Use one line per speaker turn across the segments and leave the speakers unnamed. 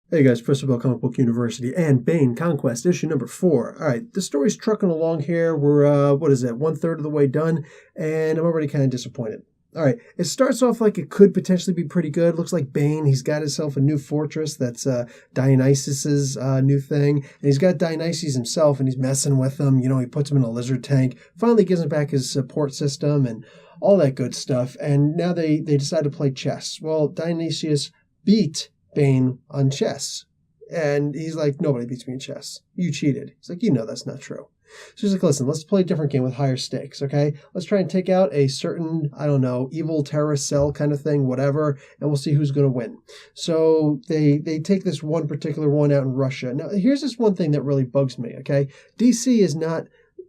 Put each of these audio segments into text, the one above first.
Hey guys, Professor Bell, Comic Book University, and Bane Conquest, issue number 4. All right, the story's trucking along here. We're, what is it, 1/3 of the way done, and I'm already kind of disappointed. All right, it starts off like it could potentially be pretty good. Looks like Bane, he's got himself a new fortress that's Dionysus's new thing, and he's got Dionysus himself, and he's messing with him. You know, he puts him in a lizard tank, finally gives him back his support system, and all that good stuff. And now they decide to play chess. Well, Dionysius beat Bane on chess. And he's like, nobody beats me in chess. You cheated. He's like, you know that's not true. So he's like, listen, let's play a different game with higher stakes, okay? Let's try and take out a certain, I don't know, evil terrorist cell kind of thing, whatever, and we'll see who's going to win. So they take this one particular one out in Russia. Now, here's this one thing that really bugs me, okay? DC is not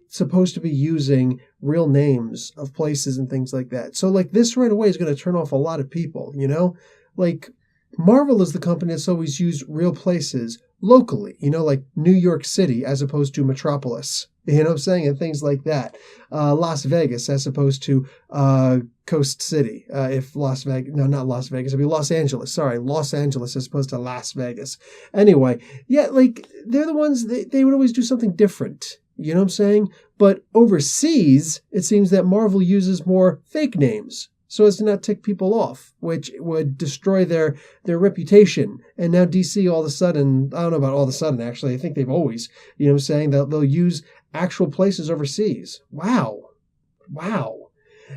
supposed to be using real names of places and things like that. So, like, this right away is going to turn off a lot of people, you know? Like, Marvel is the company that's always used real places locally, you know, like New York City as opposed to Metropolis, you know what I'm saying? And things like that. Las Vegas as opposed to Coast City. If Las Vegas, no, not Las Vegas, it'd be Los Angeles. Sorry, Los Angeles as opposed to Las Vegas. Anyway, yeah, like they're the ones, they would always do something different. You know what I'm saying? But overseas, it seems that Marvel uses more fake names so as to not tick people off, which would destroy their reputation. And now DC all of a sudden, I don't know about all of a sudden actually, I think they've always, you know what I'm saying, they'll use actual places overseas. Wow.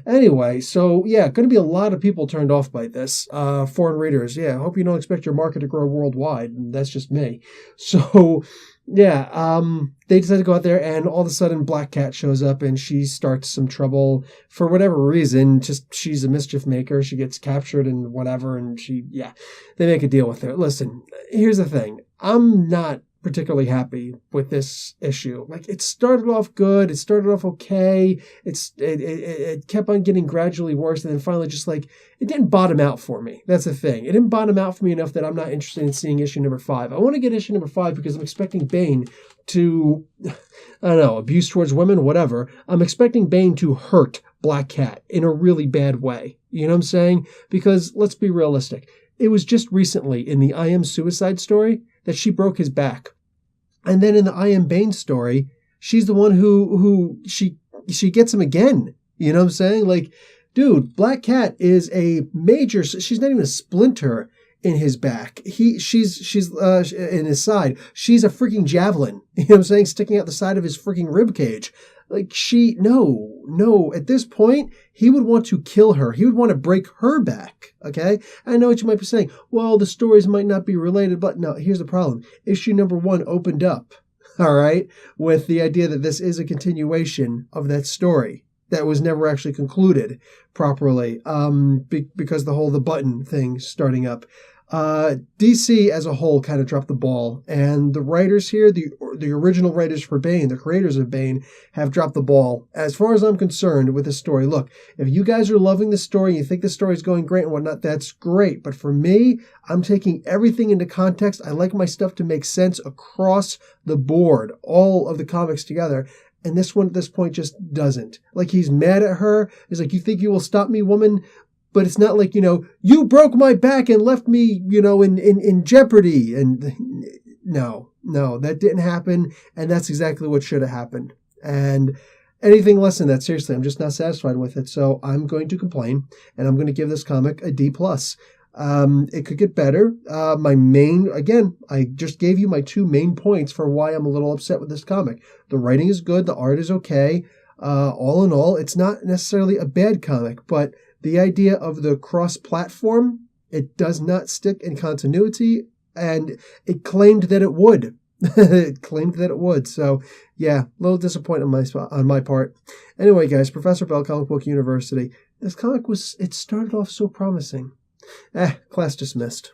Anyway, so yeah, going to be a lot of people turned off by this. Foreign readers, yeah, I hope you don't expect your market to grow worldwide. That's just me. So yeah, they decide to go out there, and all of a sudden Black Cat shows up, and she starts some trouble for whatever reason. Just she's a mischief maker. She gets captured and whatever, and they make a deal with her. Listen, here's the thing. I'm not particularly happy with this issue. Like, it started off good. It started off okay. It kept on getting gradually worse, and then finally just like, it didn't bottom out for me. That's the thing. It didn't bottom out for me enough that I'm not interested in seeing issue number 5. I want to get issue number 5 because I'm expecting Bane to, I don't know, abuse towards women, whatever. I'm expecting Bane to hurt Black Cat in a really bad way. You know what I'm saying? Because let's be realistic. It was just recently in the I Am Suicide story that she broke his back. And then in the I Am Bane story, she's the one who she gets him again. You know what I'm saying? Like, dude, Black Cat is a major, she's not even a splinter in his back. She's in his side. She's a freaking javelin. You know what I'm saying? Sticking out the side of his freaking rib cage. Like, no, at this point, he would want to kill her. He would want to break her back, okay? I know what you might be saying. Well, the stories might not be related, but no, here's the problem. Issue number 1 opened up, all right, with the idea that this is a continuation of that story that was never actually concluded properly, because the button thing starting up. DC as a whole kind of dropped the ball, and the writers here, the original writers for Bane, the creators of Bane, have dropped the ball as far as I'm concerned with this story. Look, if you guys are loving this story, you think the story is going great and whatnot, that's great. But for me, I'm taking everything into context. I like my stuff to make sense across the board, all of the comics together. And this one at this point just doesn't. Like, he's mad at her. He's like, you think you will stop me, woman? But it's not like, you know, you broke my back and left me, you know, in jeopardy. And no, that didn't happen. And that's exactly what should have happened. And anything less than that, seriously, I'm just not satisfied with it. So I'm going to complain, and I'm going to give this comic a D+. It could get better. I just gave you my 2 main points for why I'm a little upset with this comic. The writing is good. The art is okay. All in all, it's not necessarily a bad comic, but the idea of the cross-platform, it does not stick in continuity, and it claimed that it would. So, yeah, a little disappointment on my part. Anyway, guys, Professor Bell, Comic Book University. This comic it started off so promising. Class dismissed.